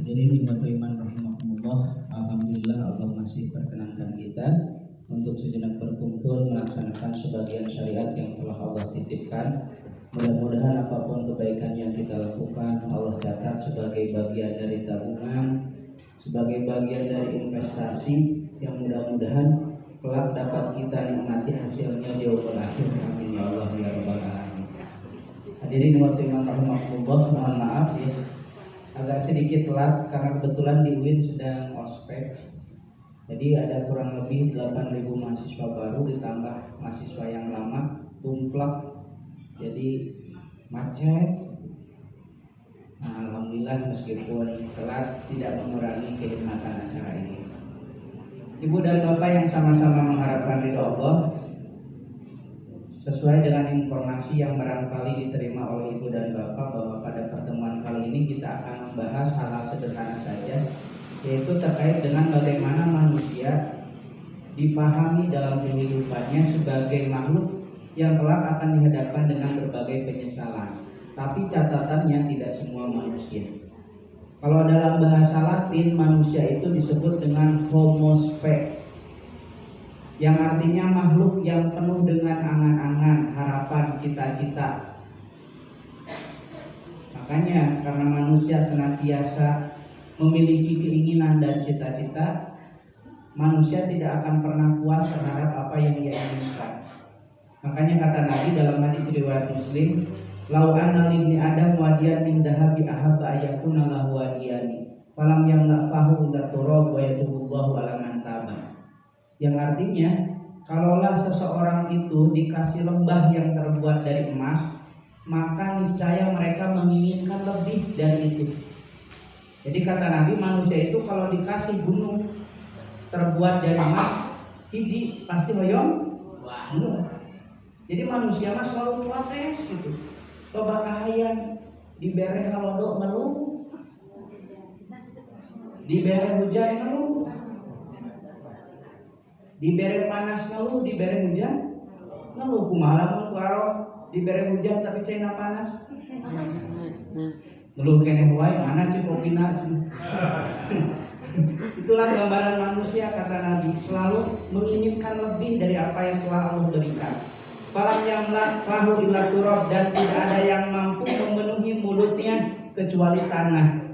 Hadirin ikhwatul iman rahimakumullah. Alhamdulillah Allah masih perkenankan kita untuk sejenak berkumpul melaksanakan sebagian syariat yang telah Allah titipkan. Mudah-mudahan apapun kebaikan yang kita lakukan Allah catat sebagai bagian dari tabungan, sebagai bagian dari investasi yang mudah-mudahan kelak dapat kita nikmati hasilnya di yaumul akhir. Amin ya Allah ya rabbal alamin. Hadirin ikhwatul iman rahimakumullah, mohon maaf ya agak sedikit telat karena kebetulan di UIN sedang ospek. Jadi ada kurang lebih 8.000 mahasiswa baru ditambah mahasiswa yang lama tumplak. Jadi macet. Nah, alhamdulillah meskipun telat tidak mengurangi kenikmatan acara ini. Ibu dan Bapak yang sama-sama mengharapkan ridho Allah, sesuai dengan informasi yang barangkali diterima oleh Ibu dan Bapak bahwa pada pertemuan kali ini kita akan membahas hal-hal sederhana saja, yaitu terkait dengan bagaimana manusia dipahami dalam kehidupannya sebagai makhluk yang kelak akan dihadapkan dengan berbagai penyesalan. Tapi catatannya tidak semua manusia. Kalau dalam bahasa Latin manusia itu disebut dengan homo spe, yang artinya makhluk yang penuh dengan angan-angan, harapan, cita-cita. Makanya karena manusia senantiasa memiliki keinginan dan cita-cita, manusia tidak akan pernah puas terhadap apa yang dia inginkan. Makanya kata Nabi dalam hadis riwayat Muslim, "Lau anna libni Adam wadiyan min dahabi ahabba ayakuna lahu wadiyani, falam yamla'fahu illa turab wa yatubullahu ala man taba." Yang artinya, kalaulah seseorang itu dikasih lembah yang terbuat dari emas, maka niscaya mereka menginginkan lebih dari itu. Jadi kata Nabi, manusia itu kalau dikasih gunung terbuat dari emas, hiji pasti hoyong. Jadi manusia mah selalu protes gitu. Loba kahayan dibere halodo ngeluh, dibere hujan ngeluh, dibere panas ngeluh, dibere hujan ngeluh. Kumaha lamun karo dibere hujan tapi cenah panas ngeluh keneh wae, mana cikopina. Itulah gambaran manusia kata Nabi, selalu menginginkan lebih dari apa yang telah Allah berikan. Falam yamla fahu illa turab, dan tidak ada yang mampu memenuhi mulutnya kecuali tanah.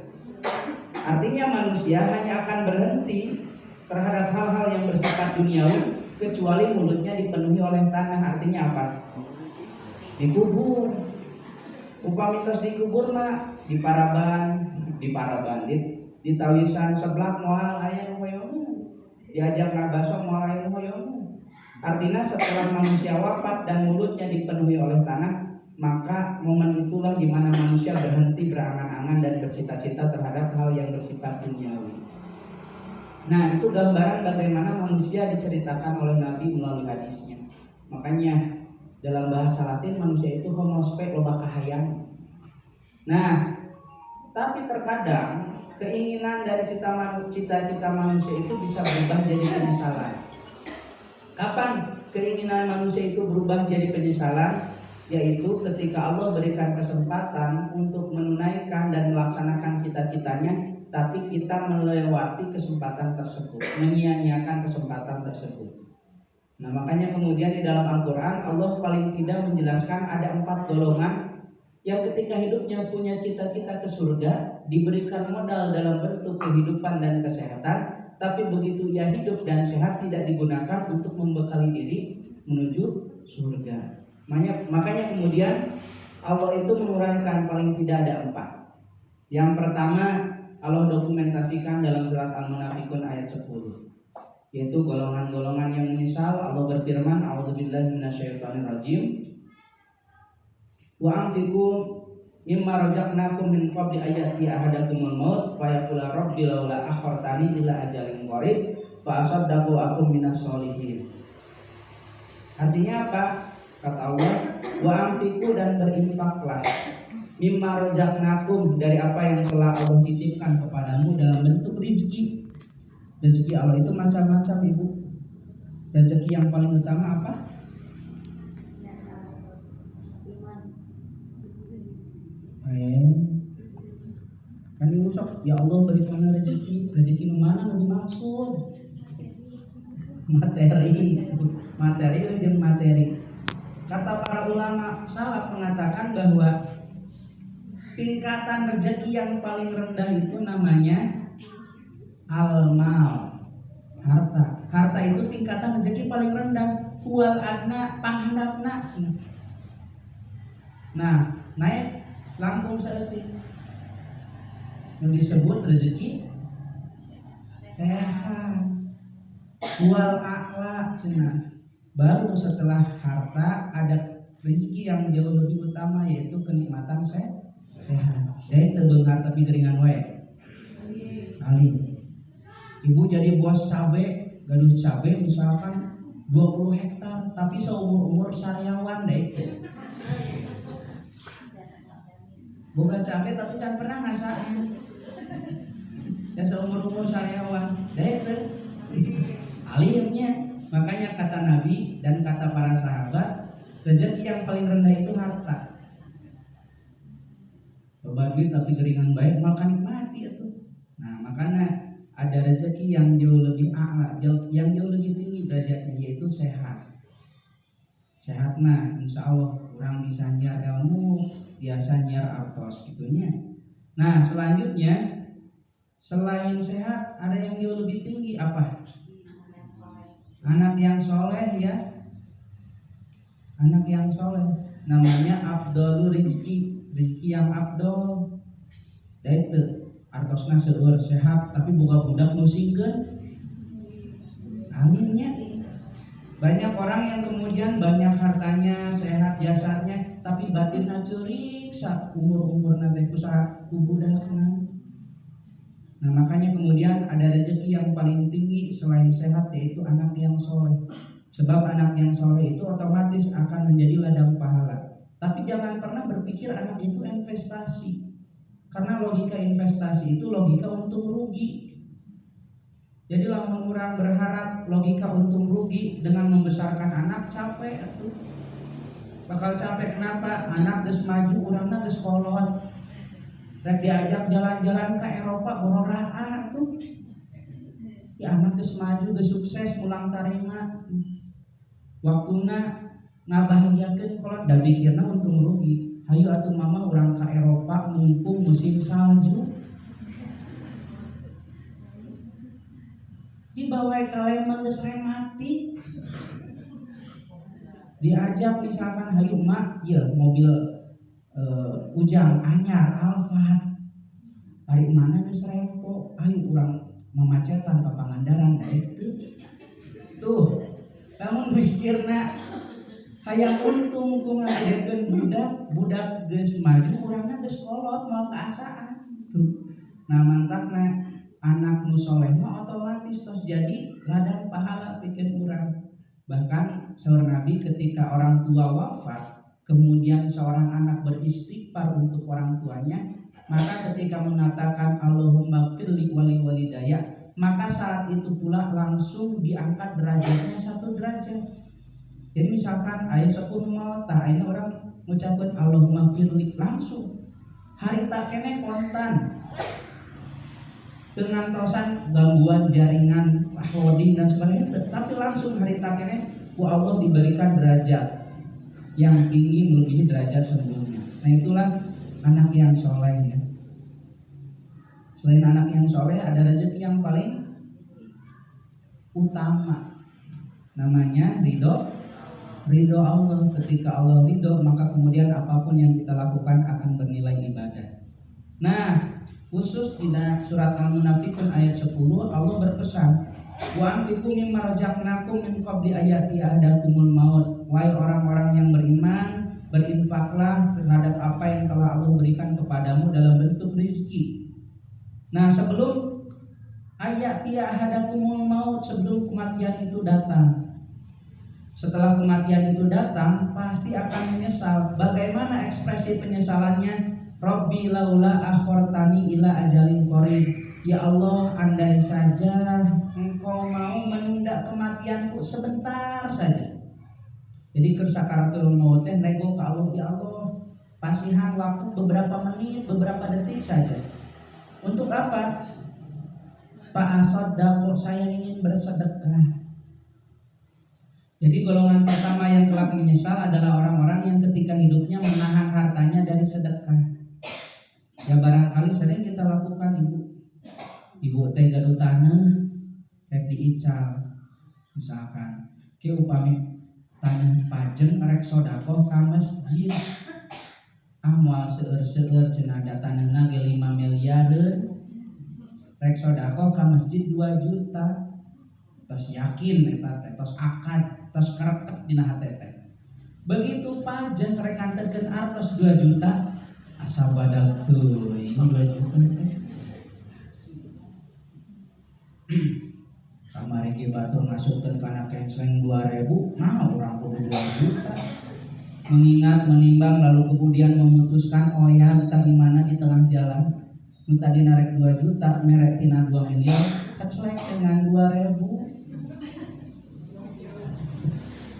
Artinya manusia hanya akan berhenti terhadap hal-hal yang bersifat duniawi kecuali mulutnya dipenuhi oleh tanah. Artinya apa? Dikubur. Upami tos dikubur mah di Paraban, di Tawisan sebelah moal aya nu hoyong, diajak ngabaso moal aya nu hoyong. Artinya setelah manusia wafat dan mulutnya dipenuhi oleh tanah, maka momen itulah di mana manusia berhenti berangan-angan dan bercita-cita terhadap hal yang bersifat duniawi. Nah, itu gambaran bagaimana manusia diceritakan oleh Nabi melalui hadisnya. Makanya dalam bahasa Latin manusia itu homo spe, loba kahayang. Nah, tapi terkadang keinginan dan cita-cita manusia itu bisa berubah jadi penyesalan. Kapan keinginan manusia itu berubah jadi penyesalan? Yaitu ketika Allah berikan kesempatan untuk menunaikan dan melaksanakan cita-citanya, tapi kita melewati kesempatan tersebut, menyia-nyiakan kesempatan tersebut. Nah, makanya kemudian di dalam Al-Quran Allah paling tidak menjelaskan ada 4 golongan yang ketika hidupnya punya cita-cita ke surga, diberikan modal dalam bentuk kehidupan dan kesehatan, tapi begitu ia hidup dan sehat tidak digunakan untuk membekali diri menuju surga. Makanya kemudian Allah itu menguraikan paling tidak ada 4. Yang pertama Allah dokumentasikan dalam surat Al-Munafiqun ayat 10, yaitu golongan-golongan yang menyesal. Allah berfirman, a'udzubillahi minasyaitonirrajim, wa anfiqu mimma razaqnakum min qabli ayati ahadakumul maut fa yaqula rabbi laula akhartani ila ajalin qarib fa asaddaqu akum minas sholihin. Artinya apa? Kata Allah, wa anfiqu, dan berinfaklah, mimma razaqnakum, dari apa yang telah Allah titipkan kepadamu dalam bentuk rezeki. Rezeki Allah itu macam-macam, Ibu. Rezeki yang paling utama apa? Kan diusap, ya Allah berikan rezeki mana yang dimaksud? Materi jeung materi. Kata para ulama salaf mengatakan bahwa tingkatan rezeki yang paling rendah itu namanya al-mal, harta. Harta itu tingkatan rezeki paling rendah. Wal adna panghandapna. Nah, naik langkung saeutik. Yang disebut rezeki sehat. Wal a'la cenah. Baru setelah harta ada rezeki yang jauh lebih utama, yaitu kenikmatan sehat. Jadi tebeunghar tapi geringan wae. Alim. Ibu jadi bos cabe, gaduh cabe misalkan 20 hektar, tapi seumur-umur saryawan deh. Boga cabe tapi can pernah ngasaan. Ya seumur-umur saryawan deh teh. Alimnya. Makanya kata Nabi dan kata para sahabat, rezeki yang paling rendah itu harta. Coba duit tapi geringan baik, maka nikmati itu. Nah, makanya ada rezeki yang jauh lebih a'la, yang jauh lebih tinggi derajatnya, yaitu sehat. Sehat mah insya Allah orang bisa nyiar ilmu, biasa nyiar artos gitunya. Nah, selanjutnya selain sehat ada yang jauh lebih tinggi apa? Anak yang soleh ya. Anak yang soleh namanya afdalur rizki, rizki yang afdol. Dan itu artosna seueur sehat tapi boga budak nu singkeun. Aminnya. Banyak orang yang kemudian banyak hartanya, sehat jasadnya, tapi batinna ceurik sak umur-umurna teh kusaha kubudak. Nah, makanya kemudian ada rezeki yang paling tinggi selain sehat, yaitu anak yang soleh. Sebab anak yang soleh itu otomatis akan menjadi ladang pahala. Tapi jangan pernah berpikir anak itu investasi. Karena logika investasi itu logika untung rugi. Jadi lamun orang berharap logika untung rugi dengan membesarkan anak, capek atuh. Bakal capek kenapa? Anak geus maju, urangna geus kolot. Rek diajak jalan-jalan ke Eropa bororaan tuh. Ya anak geus maju, geus sukses, pulang tarima. Waktuna ngabahagiakeun kolot da mikirna untung rugi. Hayu atuh mama urang ka Eropa mumpung musim salju. Dibawa ka Lembang geus rematik. Diajak misalkan hayu mak, ieu mobil Ujang anyar Alphard hari mana geus rempo, ayo urang memacetan ka Pangandaran da itu. Tuh, lamun mikirna hayang untung ku ngagedekeun budak geus maju, urangna geus kolot moal kaasaan. Tuh. Nah, mantapna anak nu soleh mah otomatis tos jadi ladang pahala pikeun urang. Bahkan saur Nabi ketika orang tua wafat, kemudian seorang anak beristighfar untuk orang tuanya, maka ketika mengatakan Allahumma firli wali walidaya, maka saat itu pula langsung diangkat derajatnya 1 derajat. Jadi misalkan aya sepuh maut, ayeuna orang ngucapkeun Allahumma firli, langsung harita keneh kontan. Teu ngantosan gangguan jaringan holding dan sebagainya, tetapi langsung harita keneh ku Allah diberikan derajat yang tinggi melebihi derajat sebelumnya. Nah, itulah anak yang soleh ya. Selain anak yang soleh, ada rezeki yang paling utama, namanya ridho Allah. Ketika Allah ridho, maka kemudian apapun yang kita lakukan akan bernilai ibadah. Nah, khusus di surat Al-Munafiqun ayat 10, Allah berpesan, wa anfiqu mimma razaqnakum min qabli ayati ahadakumul maut. Wahai orang-orang yang beriman, berinfaklah terhadap apa yang telah Allah berikan kepadamu dalam bentuk rezeki. Nah, sebelum ayati ahadakumul maut, sebelum kematian itu datang. Setelah kematian itu datang, pasti akan menyesal. Bagaimana ekspresi penyesalannya? Rabbi laula akhortani ila ajalin qarib. Ya Allah, andai saja Engkau mau menunda kematianku sebentar saja. Jadi sakaratul maut teh nego ka Allah, ya Allah, pasihan waktu beberapa menit, beberapa detik saja. Untuk apa? Pak Asodako, saya ingin bersedekah. Jadi golongan pertama yang kelak menyesal adalah orang-orang yang ketika hidupnya menahan hartanya dari sedekah. Ya barangkali sering kita lakukan, ibu teh gaduh tanah rek diical, misalkan ke upami tanah pajeng rek sodako ka masjid, moal seueur-seueur cenah tanahna ge 5 miliar, rek sodako ka masjid 2 juta, tos yakin eta teh, tos akad, tos karetek dina hate teh. Begitu pajeng rek nganterkeun artos 2 juta, asa badag teuing 2 juta teh. Kamari ge batur masukkeun kana kengsleng 2000, nah urang kudu 2 juta. Mengingat, menimbang, lalu kemudian memutuskan ya tah imana di tengah jalan. Nu tadi narek 2 juta, merek tina 2 miliar, kecelek dengan 2000.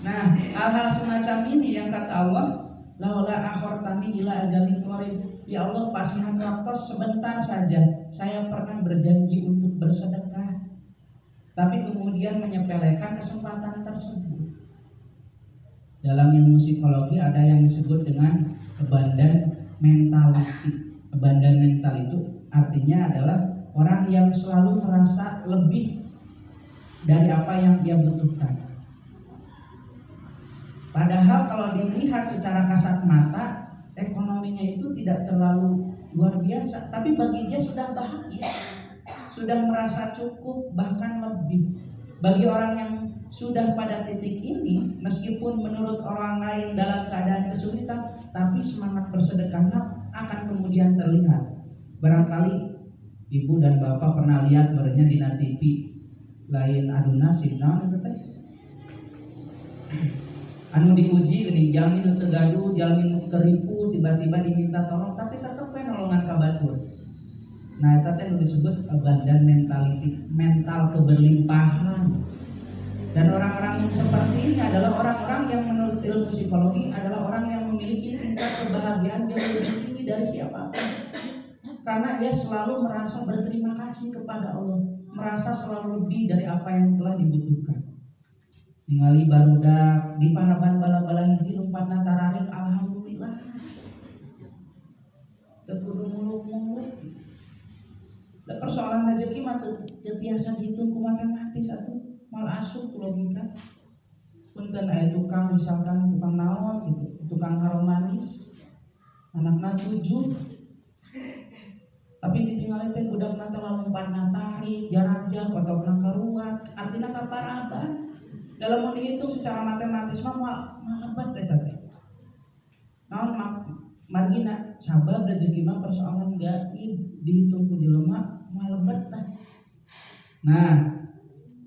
Nah, hal-hal semacam ini yang kata Allah, laula akhortani ila ajalin qarib. Ya Allah, pasihan waktu sebentar saja. Saya pernah berjanji untuk bersedekah, tapi kemudian menyepelekan kesempatan tersebut. Dalam ilmu psikologi ada yang disebut dengan abandon mentality. Abandon mental itu artinya adalah orang yang selalu merasa lebih dari apa yang ia butuhkan. Padahal kalau dilihat secara kasat mata, ekonominya itu tidak terlalu luar biasa, tapi bagi dia sudah bahagia, sudah merasa cukup, bahkan lebih. Bagi orang yang sudah pada titik ini, meskipun menurut orang lain dalam keadaan kesulitan, tapi semangat bersedekahnya akan kemudian terlihat. Barangkali ibu dan bapak pernah lihat berenya di TV lain aduna signal itu teh. Anu diuji geuning jalmi nu teu gaduh, jalmi nu keripu, tiba-tiba diminta tolong tapi tetep we nolongan ka batur. Nah, eta teh disebut abandon mentality, mental keberlimpahan. Dan orang-orang yang seperti ini adalah orang-orang yang menurut ilmu psikologi adalah orang yang memiliki tingkat kebahagiaan yang lebih tinggi dari siapapun. Karena ia selalu merasa berterima kasih kepada Allah, merasa selalu lebih dari apa yang telah dibutuhkan. Ningali barudak di paraban bala-bala hiji lompatna tararik, alhamdulillah. Teu kudu muluk-muluk. Da persoalan rezeki mah teu tiasa dihitung ku matematis atuh, mal asup ku logika. Punten aya tukang misalkan tukang naon gitu, tukang harum manis. Anakna 7. Tapi ditinggalin teh budakna teh lompatna tarik, jarak-jarak otokna karuat, artina kaparaban. Dalam mau dihitung secara matematis mah lebat eta teh. Naon margina sabab rezeki mah persoalan gaib, dihitung ku jelema mah lebat tah. Nah,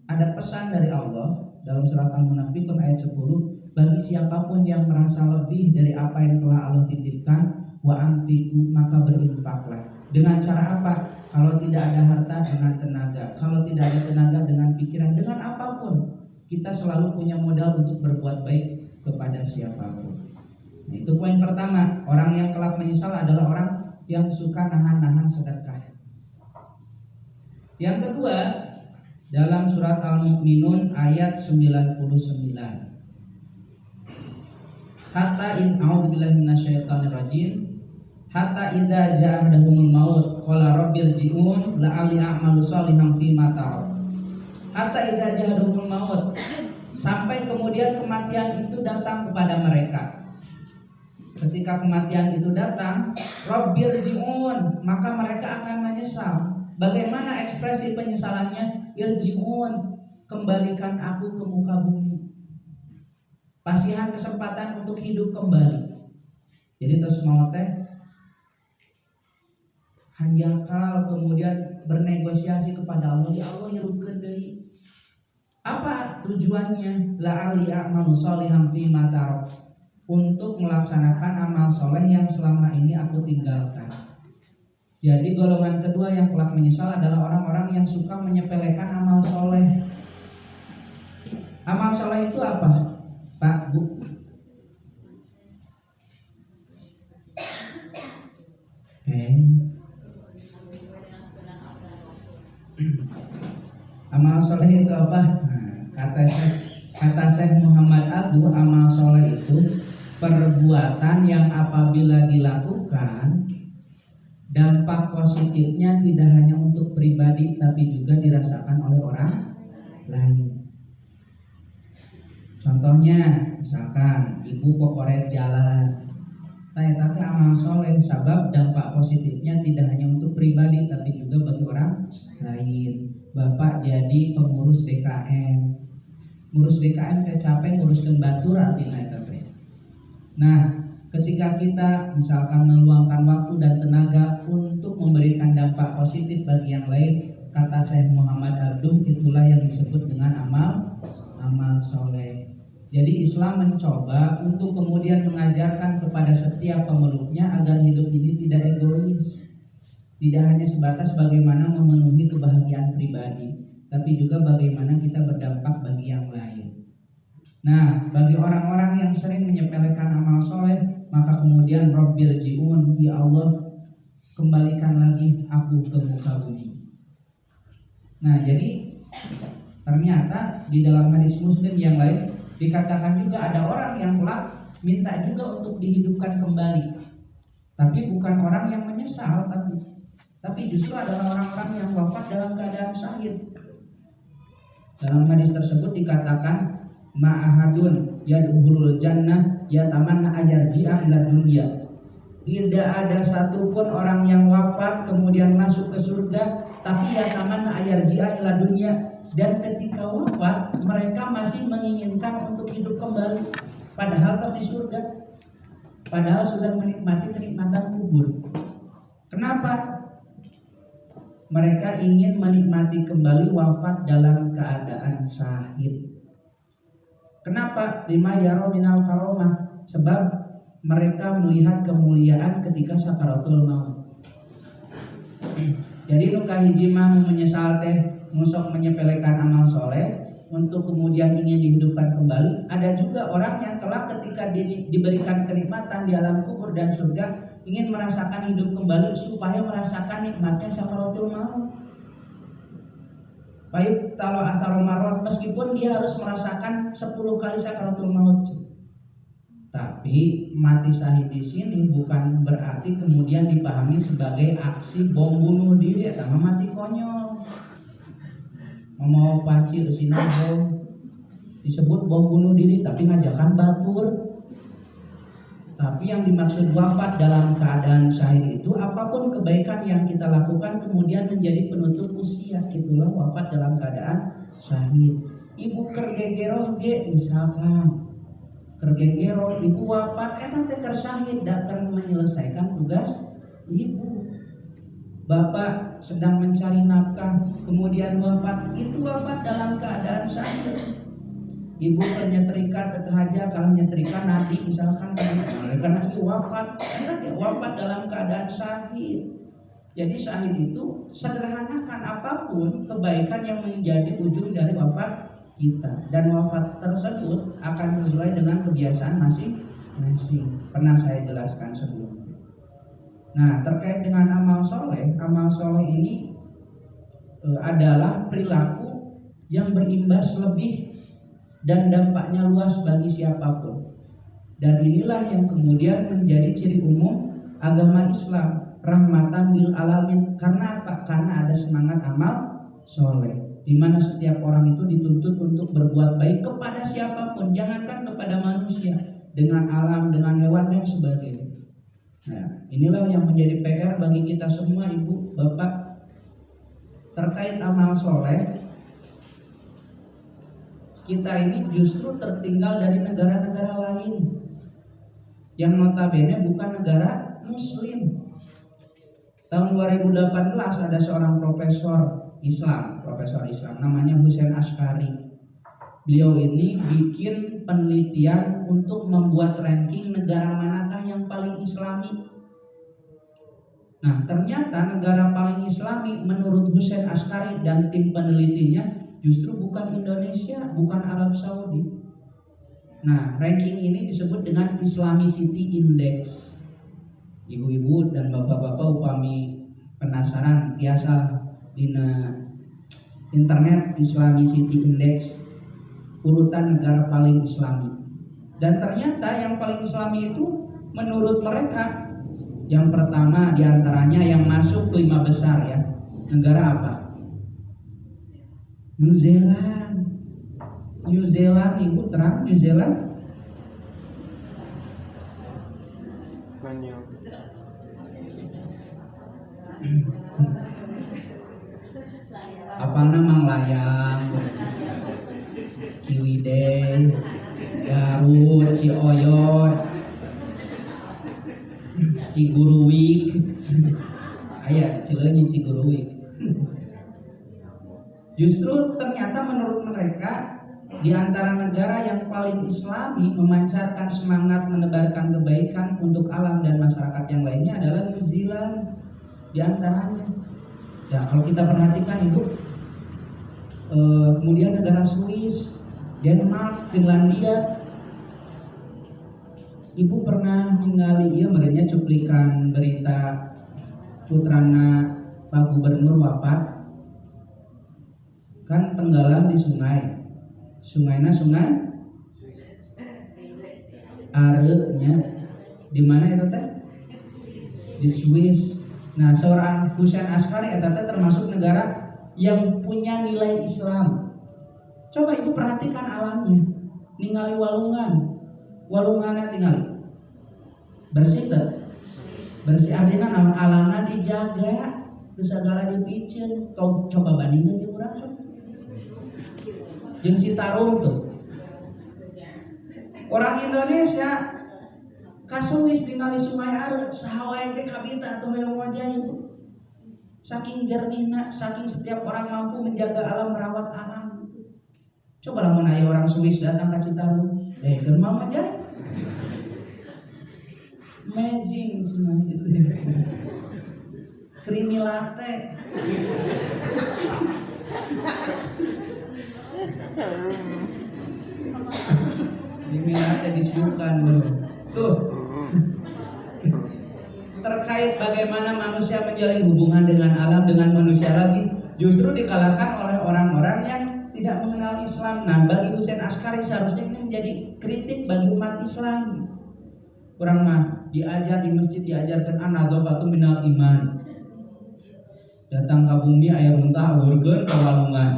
ada pesan dari Allah dalam surat Al-Munafiqun ayat 10, bagi siapapun yang merasa lebih dari apa yang telah Allah titipkan, wa anfiqu, maka berinfaklah. Dengan cara apa? Kalau tidak ada harta, dengan tenaga. Kalau tidak ada tenaga, dengan pikiran. Dengan apapun, kita selalu punya modal untuk berbuat baik kepada siapapun. Nah, itu poin pertama. Orang yang kelak menyesal adalah orang yang suka nahan-nahan sedekah. Yang kedua, dalam surat Al-Mu'minun ayat 99. Hatta in a'udzubillahi minasyaitonir rajim. Hatta idza ja'a ahadahumul maut qala rabbirji'un la'alli a'malu shalihan fima tarak. Hatta idza ja'a ahadahumul maut, sampai kemudian kematian itu datang kepada mereka. Ketika kematian itu datang, rabbirji'un, maka mereka akan menyesal. Bagaimana ekspresi penyesalannya? Irji'un, kembalikan aku ke muka bumi. Pasihan kesempatan untuk hidup kembali. Jadi terus mau teh hanjakal, kemudian bernegosiasi kepada Allah, ya Allah hirupkeun deui. Apa tujuannya? La'ali a'malu sholihan fima tarak, untuk melaksanakan amal soleh yang selama ini aku tinggalkan. Jadi golongan kedua yang kelak menyesal adalah orang-orang yang suka menyepelekan amal soleh. Amal soleh itu apa, Pak, Bu? Amal soleh itu apa? Nah, kata Syekh Muhammad Abduh, amal soleh itu perbuatan yang apabila dilakukan dampak positifnya tidak hanya untuk pribadi tapi juga dirasakan oleh orang lain. Contohnya misalkan ibu pokoret jalan, saya amal soleh sabab dampak positifnya tidak hanya untuk pribadi tapi juga bagi orang lain. Bapak jadi pengurus DKM, ngurus DKM capek nguruskan batur artinya itu. Nah, ketika kita misalkan meluangkan waktu dan tenaga untuk memberikan dampak positif bagi yang lain, kata Syekh Muhammad Abduh, itulah yang disebut dengan amal soleh. Jadi Islam mencoba untuk kemudian mengajarkan kepada setiap pemeluknya agar hidup ini tidak egois, tidak hanya sebatas bagaimana memenuhi kebahagiaan pribadi, tapi juga bagaimana kita berdampak bagi yang lain. Nah, bagi orang-orang yang sering menyepelekan amal soleh, maka kemudian Rabbil ji'un, ya Allah, kembalikan lagi aku ke muka bumi. Nah, jadi ternyata di dalam hadis Muslim yang lain dikatakan juga ada orang yang telah minta juga untuk dihidupkan kembali, tapi bukan orang yang menyesal, tapi justru adalah orang-orang yang wafat dalam keadaan syahid. Dalam hadis tersebut dikatakan ma'ahadun yadkhulul jannah yatamanna ayarji'a ila dunya. Tidak ada satupun orang yang wafat kemudian masuk ke surga tapi yatamanna ayarji'a ila dunya, dan ketika wafat mereka masih menginginkan untuk hidup kembali padahal di surga, padahal sudah menikmati kenikmatan kubur. Kenapa? Mereka ingin menikmati kembali wafat dalam keadaan syahid. Kenapa? Lima yaro minal karomah, sebab mereka melihat kemuliaan ketika sakaratul maut. Jadi nu kahiji mah menyesal teh musok menyepelekan amal soleh untuk kemudian ingin dihidupkan kembali. Ada juga orang yang kelak ketika diberikan kenikmatan di alam kubur dan surga ingin merasakan hidup kembali supaya merasakan nikmatnya sakaratul maut. Baik kalau atau marot, meskipun dia harus merasakan 10 kali sakaratul maut. Tapi mati syahid di sini bukan berarti kemudian dipahami sebagai aksi bom bunuh diri atau mati konyol. Mau panci usina bom disebut bom bunuh diri tapi ngajakan batur. Tapi yang dimaksud wafat dalam keadaan syahid itu apapun kebaikan yang kita lakukan kemudian menjadi penutup usia, itulah wafat dalam keadaan syahid. Ibu kergegeroh ge misalkan kergegero ibu wafat eta teh keur syahid datang menyelesaikan tugas ibu. Bapak sedang mencari nafkah kemudian wafat, itu wafat dalam keadaan syahid. Ibu penyetrika teteh kalau nyetrika nanti misalkan karena ibu wafat, wafat dalam keadaan syahid. Jadi syahid itu sederhanakan apapun kebaikan yang menjadi ujung dari wafat kita, dan wafat tersebut akan sesuai dengan kebiasaan masing-masing. Pernah saya jelaskan sebelumnya. Nah, terkait dengan amal soleh ini adalah perilaku yang berimbas lebih dan dampaknya luas bagi siapapun. Dan inilah yang kemudian menjadi ciri umum agama Islam, rahmatan lil alamin. Karena apa? Karena ada semangat amal soleh, di mana setiap orang itu dituntut untuk berbuat baik kepada siapapun, jangankan kepada manusia, dengan alam, dengan hewan dan sebagainya. Nah, inilah yang menjadi PR bagi kita semua, ibu, bapak, terkait amal soleh. Kita ini justru tertinggal dari negara-negara lain yang notabene bukan negara muslim. Tahun 2018 ada seorang profesor Islam namanya Husain Askari. Beliau ini bikin penelitian untuk membuat ranking negara manakah yang paling islami. Nah, ternyata negara paling islami menurut Husain Askari dan tim penelitinya justru bukan Indonesia, bukan Arab Saudi. Nah, ranking ini disebut dengan Islamicity Index. Ibu-ibu dan bapak-bapak upami penasaran tiasa dina Internet Islamicity Index, urutan negara paling islami. Dan ternyata yang paling islami itu menurut mereka yang pertama diantaranya yang masuk 5 besar ya. Negara apa? New Zealand. New Zealand, ibu terang New Zealand. Apa nama Layang, Ciwidey, Garut, Cioyot, Ciguruwik, ayah Cileunyi Ciguruwik. Justru ternyata menurut mereka di antara negara yang paling islami memancarkan semangat menebarkan kebaikan untuk alam dan masyarakat yang lainnya adalah New Zealand di antaranya. Ya kalau kita perhatikan ibu, kemudian negara Swiss, Denmark, Finlandia. Ibu pernah ningali ieu merenya cuplikan berita putrana Pak Gubernur wafat kan tenggelam di sungai. Sungainya sungai Arenya di mana itu teh? Di Swiss. Nah, seorang Husain Askari eta teh termasuk negara yang punya nilai Islam. Coba ibu perhatikan alamnya. Ningali walungannya tinggali. Bersih teh? Bersih artinya naon alamna dijaga, teu sagala dipicen. Coba bandingkeun jeung urang sok. Jeung Citarum tuh. Orang Indonesia ka Swiss tinggali sungai Are, saha wae ge kabita atuh hoyong wajah ibu. Saking jernihna, saking setiap orang mampu menjaga alam, merawat alam. Coba lamun aya orang Swiss datang ke Citarum, keur mah wajah. Amazing sebenarnya itu. Creamy latte. Creamy latte disukan dulu. Tuh. Terkait bagaimana manusia menjalin hubungan dengan alam, dengan manusia lagi, justru dikalahkan oleh orang-orang yang tidak mengenal Islam. Nah, bagi Husain Askari seharusnya ini menjadi kritik bagi umat Islam. Kurang mah diajar di masjid diajarkan an-nadhafatu minal iman. Datang ke bumi aya runtah urgeun ka walungan.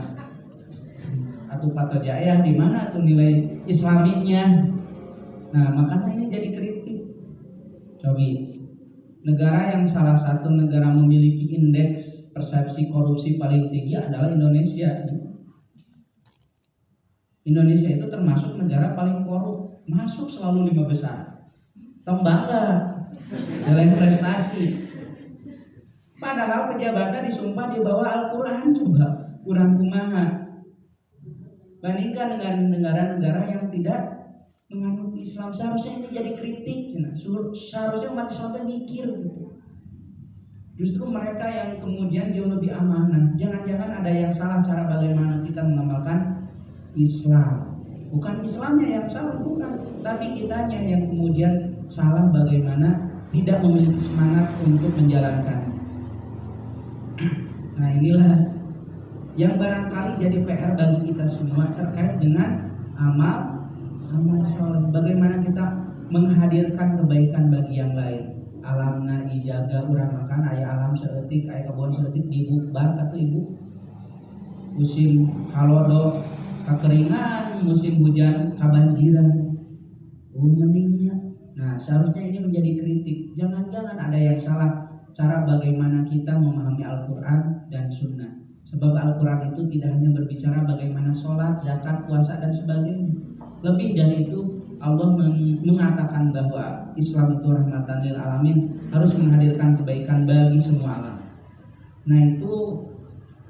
Atuh patojaya di mana tuh nilai islamiknya? Nah, makanya ini jadi kritik. Cobi negara yang salah satu negara memiliki indeks persepsi korupsi paling tinggi adalah Indonesia. Indonesia itu termasuk negara paling korup, masuk selalu 5 besar. Bangga dalam prestasi. Padahal pejabatnya disumpah di bawah Al-Quran, coba kurang kumaha. Bandingkan dengan negara-negara yang tidak menganut Islam. Seharusnya ini jadi kritik, seharusnya umat Islam itu mikir gitu. Justru mereka yang kemudian jauh lebih amanah. Jangan-jangan ada yang salah cara bagaimana kita mengamalkan Islam. Bukan Islamnya yang salah, bukan, tapi kitanya yang kemudian salah bagaimana tidak memiliki semangat untuk menjalankan. Nah, inilah yang barangkali jadi PR bagi kita semua terkait dengan amal soleh. Bagaimana kita menghadirkan kebaikan bagi yang lain. Alamna dijaga, urang makan aya alam saeutik, aya kebon saeutik dibubar atuh ibu. Musim halodo kakeringan, musim hujan kabanjiran. Meningnya. Nah, seharusnya ini menjadi kritik. Jangan-jangan ada yang salah cara bagaimana kita memahami Al-Quran dan Sunnah. Sebab Al-Quran itu tidak hanya berbicara bagaimana sholat, zakat, puasa, dan sebagainya. Lebih dari itu, Allah mengatakan bahwa Islam itu rahmatan lil alamin, harus menghadirkan kebaikan bagi semua alam. Nah, itu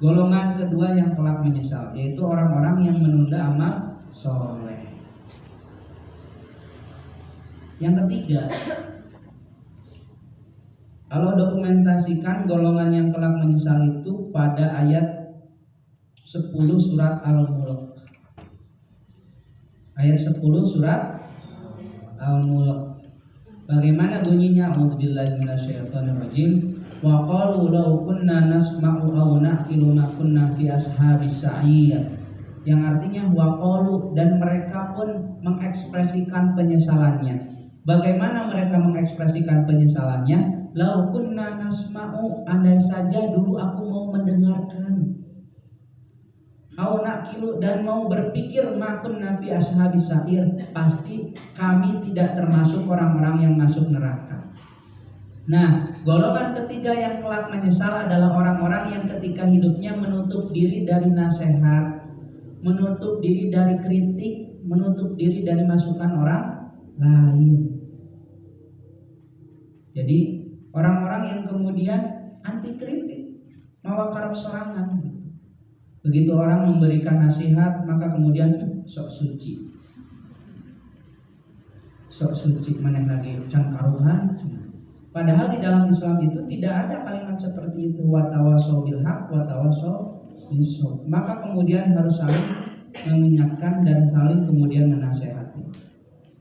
golongan kedua yang kelak menyesal, yaitu orang-orang yang menunda amal soleh. Yang ketiga, Allah dokumentasikan golongan yang kelak menyesal itu pada ayat 10 surat Al-Mulk. Ayat 10 surat Al-Mulk. Bagaimana bunyinya? A'udzubillahi minasyaitonirrajim. Wa qalu law kunna nasma'u aw naqilu ma kunna fi ashabis sa'ir. Yang artinya wa qalu, dan mereka pun mengekspresikan penyesalannya. Bagaimana mereka mengekspresikan penyesalannya? Law kunna nasma'u, andai saja dulu aku mau mendengarkan. Au naqilu, dan mau berpikir ma kunna fi ashabis sa'ir, pasti kami tidak termasuk orang-orang yang masuk neraka. Nah, golongan ketiga yang kelak menyesal adalah orang-orang yang ketika hidupnya menutup diri dari nasihat, menutup diri dari kritik, menutup diri dari masukan orang lain. Jadi orang-orang yang kemudian anti kritik, mawa karep serangan. Begitu orang memberikan nasihat, maka kemudian sok suci, maneh lagi can karuhan. Padahal di dalam Islam itu tidak ada kalimat seperti itu, wa tawasau bil haq wa tawasau bis sabr. Maka kemudian harus saling mengingatkan dan saling kemudian menasehati.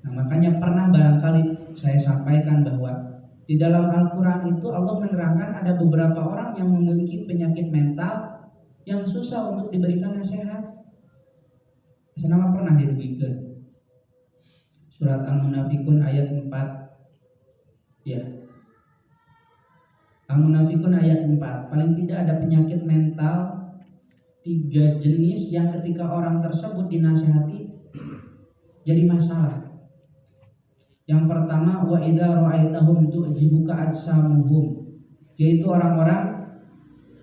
Nah, makanya pernah barangkali saya sampaikan bahwa di dalam Al-Qur'an itu Allah menerangkan ada beberapa orang yang memiliki penyakit mental yang susah untuk diberikan nasihat. Saya pernah dirugikan. Surat Al-Munafikun ayat 4. Ya. Al-Munafikun ayat 4. Paling tidak ada penyakit mental 3 jenis yang ketika orang tersebut dinasihati jadi masalah. Yang pertama, wa idza ra'aitahum tu'jibuka ajsamuhum, yaitu orang-orang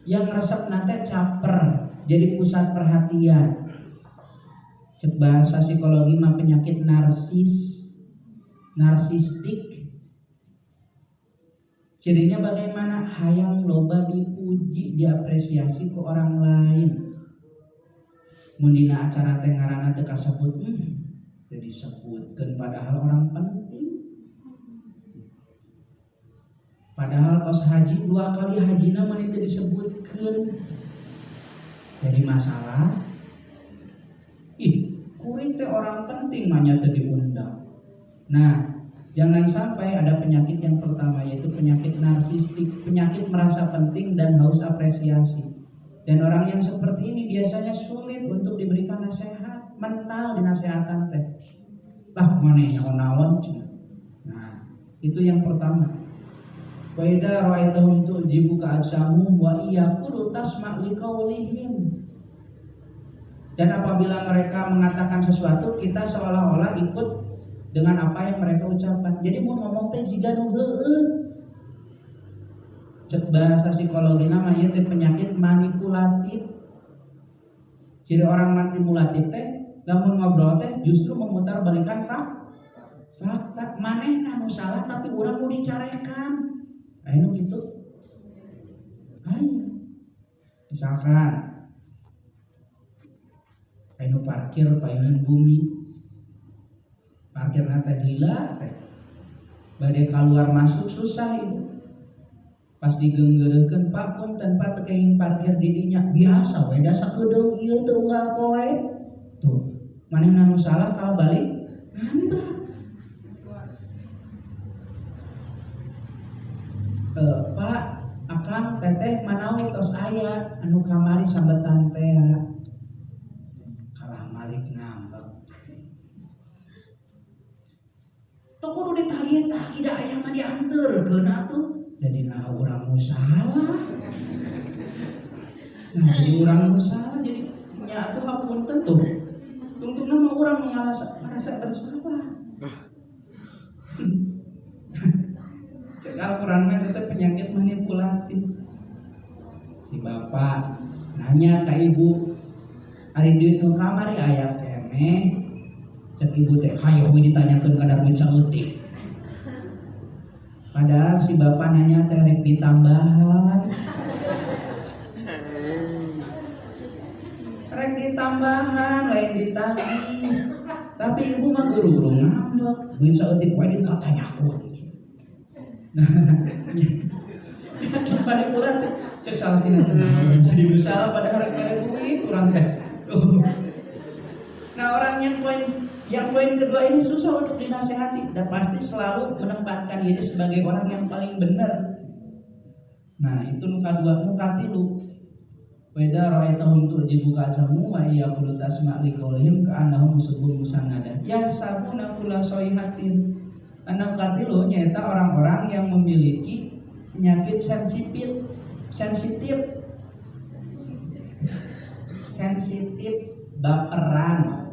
yang resep nate caper, jadi pusat perhatian. Cek bahasa psikologi mah penyakit narsistik. Cirinya bagaimana? Hayang loba dipuji, diapresiasi ke orang lain. Mun dina acara teh ngaranna teu kasebut, teu disebutkeun padahal orang penting. Padahal tos haji 2 kali hajina mun teu disebutkeun. Jadi masalah. Kuring teh orang penting mah nya teu diundang. Nah, jangan sampai ada penyakit yang pertama, yaitu penyakit narsistik, penyakit merasa penting dan haus apresiasi. Dan orang yang seperti ini biasanya sulit untuk diberikan nasihat, mental dinasehatan teh. Lah manehnya naon. Nah, itu yang pertama. Wa idza ra'aitahum tu'jibuka ajsamuhum wa iyaqulu tasma' liqaulihim. Dan apabila mereka mengatakan sesuatu, kita seolah-olah ikut dengan apa yang mereka ucapkan. Jadi mau ngomong teh jiga nu heueuh. Cek bahasa psikologi namanya teh penyakit manipulatif. Jadi orang manipulatif teh lamun ngobrol teh justru memutarbalikkan fakta. Manehna nu salah tapi urang mau dicarekan. Anu gitu. Misalkan anu parkir payun bumi. Parkir teh lila teh. Bade keluar masuk susah ibu. Pas digenggeurekeun Pak punten Pak teu kenging parkir di dinya. Biasa we da sakedeung ieu teu unggal poe. Tuh, manehna nu salah kalau balik nambah. Pak, akang teteh manawi tos aya anu kamari sambetan teh. Kalah malik ngambek. Teu kudu ditagih-tagih da aya mah dianterkeun atuh. Jadi nah urang nu salah. Nah, jadi urang nu salah jadi nya atuh hapunten tuh. Tungtungna mah urang merasa bersalah. Cek Al-Qur'an mah tetep penyakit manipulatif. Si bapak nanya ka ibu, "Ari duit nu kamari aya keneh?" Cek ibu teh, "Hayo we ditanyakeun kadar duit saeutik." Padahal si bapak nanya teh rek ditambahan. Rek ditambahan lain ditagih. Tapi ibu mah guru ngambek, duit saeutik wae ditanyakeun. Nah, manipulatif. Cek salah tina jadi berusaha padahal rek duit urang teh. Nah, orang yang poin kedua ini susah untuk dinasehati dan pasti selalu menempatkan diri sebagai orang yang paling benar. Nah itu nuka dua nuka tilu. Weda ra'aitahum tu'jibu ka'jamu wa yaqulu tasma' liqaulihim ka'annahum subuhun musannadah. Ya sabuna kula soihatin. Anu katilu nyaeta orang-orang yang memiliki penyakit sensitif baperan.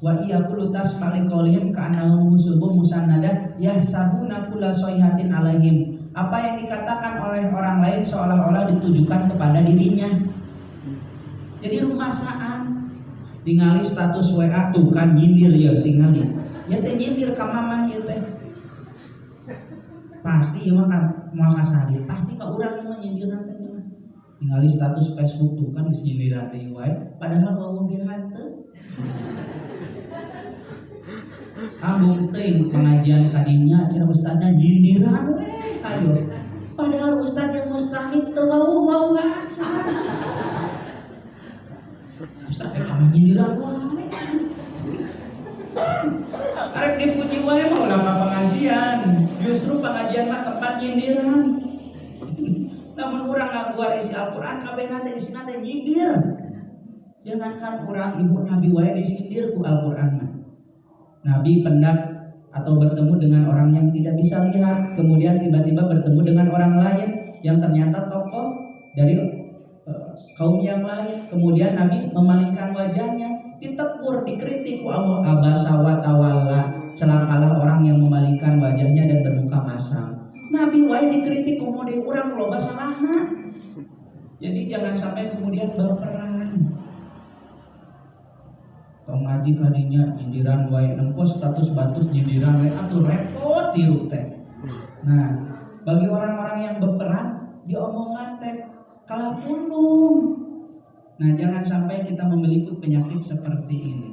Wa yaqulu tasma' liqaulihim ka'annahum subuhun musannadah. Ya sabuna kula soihatin alaihim. Apa yang dikatakan oleh orang lain seolah-olah ditujukan kepada dirinya. Jadi rumasaan tingali status WA tuh kan nyindir ya tingali. Ya teh nyindir ka mamah ieu teh. Pasti ieu mah moal kasalih, pasti ka urang mah nyindir teh mah. Tingali status Facebook tuh kan geus nyindiran deui wae, padahal wawuh ge hanteu. Ambung teuing pengajian kadinya cenah ustadna nyindiran we. Ayo. Padahal ustaz yang mustahik teu wau-wauan san. Ustaz teh ka nyindiran wae. Arek dipuji wae mah ulah pengajian. Justru pengajian mah tempat nyindiran. Namun urang ngaguar isi Al-Qur'an kabehna teh isina teh nyindir. Jangankan urang ibu Nabi wae disindir ku Al-Qur'an mah. Nabi pendak atau bertemu dengan orang yang tidak bisa lihat, kemudian tiba-tiba bertemu dengan orang lain yang ternyata tokoh dari kaum yang lain. Kemudian Nabi memalingkan wajahnya, ditegur, dikritik, Allah abasa wa tawalla, celakalah orang yang memalingkan wajahnya dan bermuka masam. Nabi wae dikritik kemudian urang loba salahna. Jadi jangan sampai kemudian berperan. Tong ngaji kadinya nyindiran wae nempos status batus nyindiran wae atuh repot tiru teh. Nah, bagi orang-orang yang berperan diomongan teh kalah pundung. Nah, jangan sampai kita memiliki penyakit seperti ini.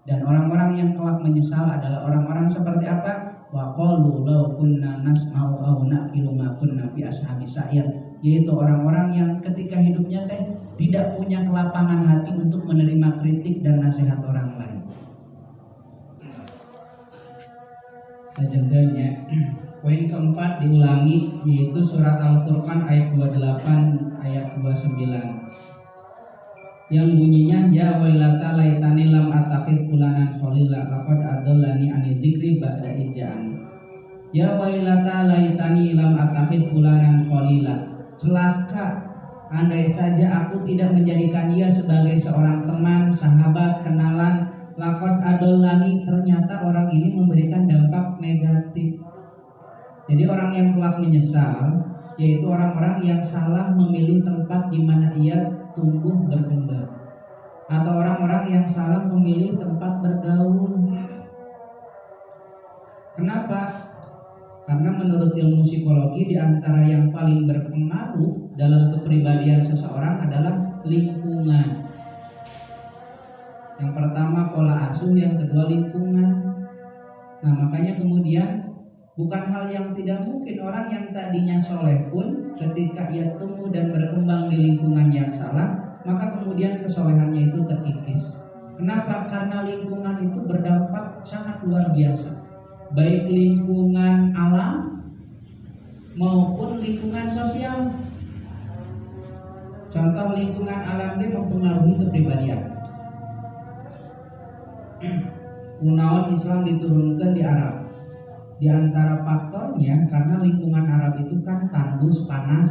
Dan orang-orang yang kelak menyesal adalah orang-orang seperti apa? Wa qalu law kunna nasma'u aw naqilu ma kunna fi ashabis sa'ir, yaitu orang-orang yang ketika hidupnya teh tidak punya kelapangan hati untuk menerima kritik dan nasihat orang lain. Selanjutnya, poin keempat diulangi, yaitu surat Al-Furqan ayat 28 ayat 29 yang bunyinya ya wailata laitani lam attakhid fulanan khalila laqad adallani ani dzikri ba'da ijani. Ya wailata laitani lam attakhid fulanan khalila, celaka andai saja aku tidak menjadikan dia sebagai seorang teman, sahabat, kenalan. Laqad adallani, ternyata orang ini memberikan dampak negatif. Jadi orang yang kelak menyesal yaitu orang-orang yang salah memilih tempat di mana ia tumbuh berkembang, atau orang-orang yang salah memilih tempat bergaul. Kenapa? Karena menurut ilmu psikologi di antara yang paling berpengaruh dalam kepribadian seseorang adalah lingkungan. Yang pertama pola asuh, yang kedua lingkungan. Nah makanya kemudian bukan hal yang tidak mungkin orang yang tadinya soleh pun ketika ia tumbuh dan berkembang di lingkungan yang salah, maka kemudian kesolehannya itu terkikis. Kenapa? Karena lingkungan itu berdampak sangat luar biasa, baik lingkungan alam maupun lingkungan sosial. Contoh lingkungan alam itu mempengaruhi kepribadian. Kunaon Islam diturunkan di Arab. Di antara faktornya karena lingkungan Arab itu kan tandus, panas.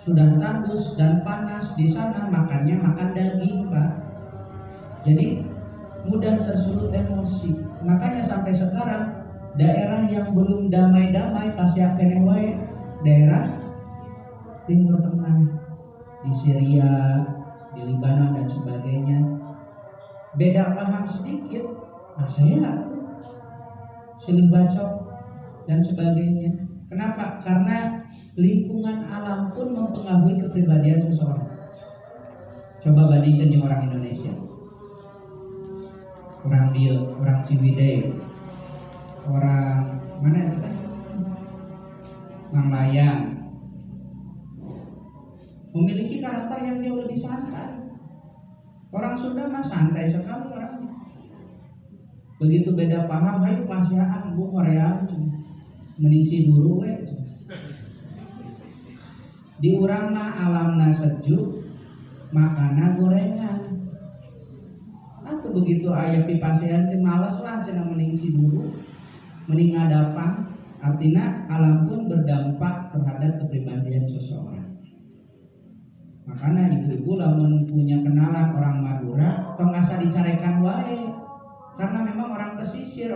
Sudah tandus dan panas di sana, makannya makan daging, Pak. Jadi mudah tersulut emosi. Makanya sampai sekarang daerah yang belum damai-damai pasti akan wae daerah Timur Tengah, di Syria, di Lebanon dan sebagainya. Beda paham sedikit, saya silih bacok dan sebagainya. Kenapa? Karena lingkungan alam pun mempengaruhi kepribadian seseorang. Coba bandingkan dengan orang Indonesia, orang Bil, orang Ciwidey, orang mana itu kan, Manglayang, memiliki karakter yang jauh lebih santai. Orang Sunda mah santai sekali orangnya. Begitu beda paham, ayo pasiaan bu Korea mending si dulu we. Di urang mah alamna sejuk, makana gorengan. Atau begitu aya pipasean teh males lah cenah mending si dulu, mending ngadapang. Artinya alam pun berdampak terhadap kepribadian seseorang. Makanya ibu-ibu lamun punya kenalan orang Madura, tong asa dicarekan wae. Karena memang orang pesisir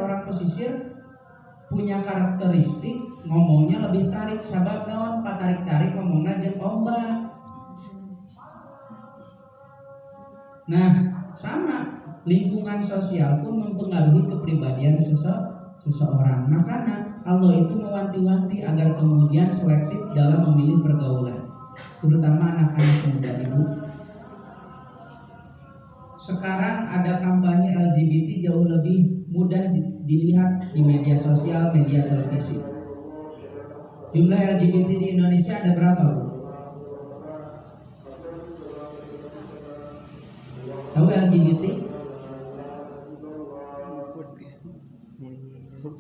punya karakteristik ngomongnya lebih tarik, sabab naon patarik-tarik ngomongna jeung ombak. Nah, sama lingkungan sosial pun mempengaruhi kepribadian seseorang. Makanya Allah itu mewanti-wanti agar kemudian selektif dalam memilih pergaulan, terutama anak-anak muda ibu. Sekarang ada kampanye LGBT jauh lebih mudah dilihat di media sosial, media televisi. Jumlah LGBT di Indonesia ada berapa, Bu? Tahu LGBT?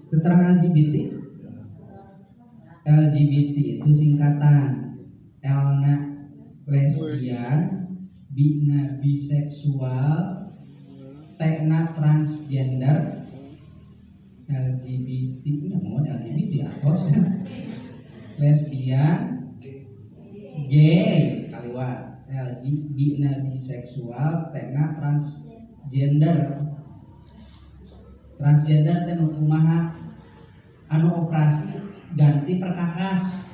Keterangan LGBT? LGBT itu singkatan L-nya lesbian, B-nya biseksual, T-nya transgender, LGBT nya mau LGBT atos lesbian, gay kaliwat, B-nya biseksual, T-nya transgender. Transgender teh kumaha anu operasi ganti perkakas.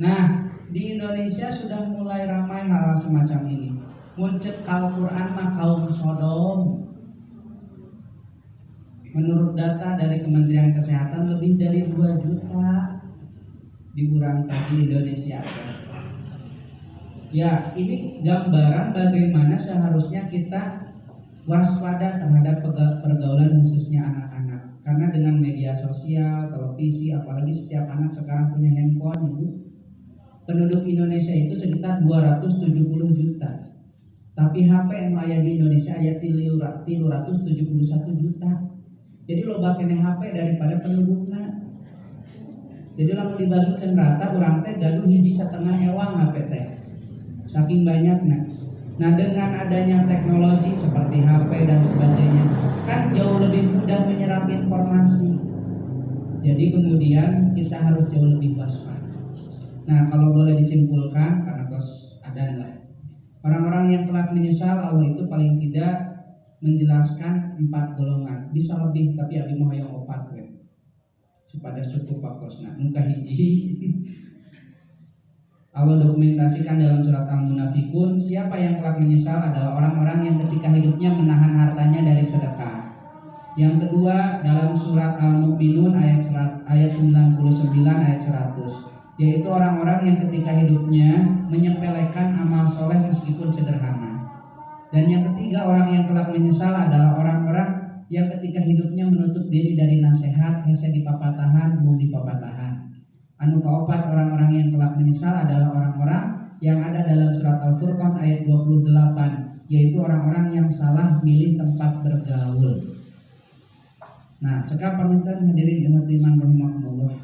Nah, di Indonesia sudah mulai ramai hal semacam ini. Muncul Al-Quran mah kaum Sodom. Menurut data dari Kementerian Kesehatan lebih dari 2 juta diurangkan di Indonesia. Ya, ini gambaran bagaimana seharusnya kita waspada terhadap pergaulan khususnya anak-anak. Karena dengan media sosial, televisi, apalagi setiap anak sekarang punya handphone, ibu. Penduduk Indonesia itu sekitar 270 juta. Tapi HP yang aya di Indonesia aya 371 juta. Jadi loba kene HP daripada penduduknya. Jadi lamun dibagikan rata urang teh gaduh 1,5 ewang HP teh. Saking banyaknya. Nah, dengan adanya teknologi seperti HP dan sebagainya, kan jauh lebih mudah menyerap informasi. Jadi kemudian kita harus jauh lebih waspada. Nah, kalau boleh disimpulkan, karena tos ada lah, orang-orang yang telah menyesal Allah itu paling tidak menjelaskan 4 golongan, bisa lebih tapi abi mah hoyong 4 we. Supaya cukup wakosna. Nu kahiji Allah dokumentasikan dalam surat Al-Munafikun, siapa yang telah menyesal adalah orang-orang yang ketika hidupnya menahan hartanya dari sedekah. Yang kedua dalam surat Al-Mu'minun ayat 99 ayat 100, yaitu orang-orang yang ketika hidupnya menyepelekan amal soleh meskipun sederhana. Dan yang ketiga orang yang telah menyesal adalah orang-orang yang ketika hidupnya menutup diri dari nasihat, hese di papatahan, mung di papatahan. Anu keempat orang-orang yang telah menyesal adalah orang-orang yang ada dalam surat Al-Furqan ayat 28, yaitu orang-orang yang salah milih tempat bergaul. Nah, cekap pamitan hadirin umat iman rahimakumullah.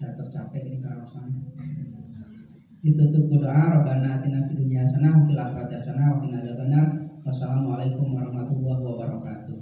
Sudah tercapai ini kawasan. Ditutup doa, Rabbana atina fid dunya hasanah wa fil akhirati hasanah wa qina adzabannar. Wassalamualaikum warahmatullahi wabarakatuh.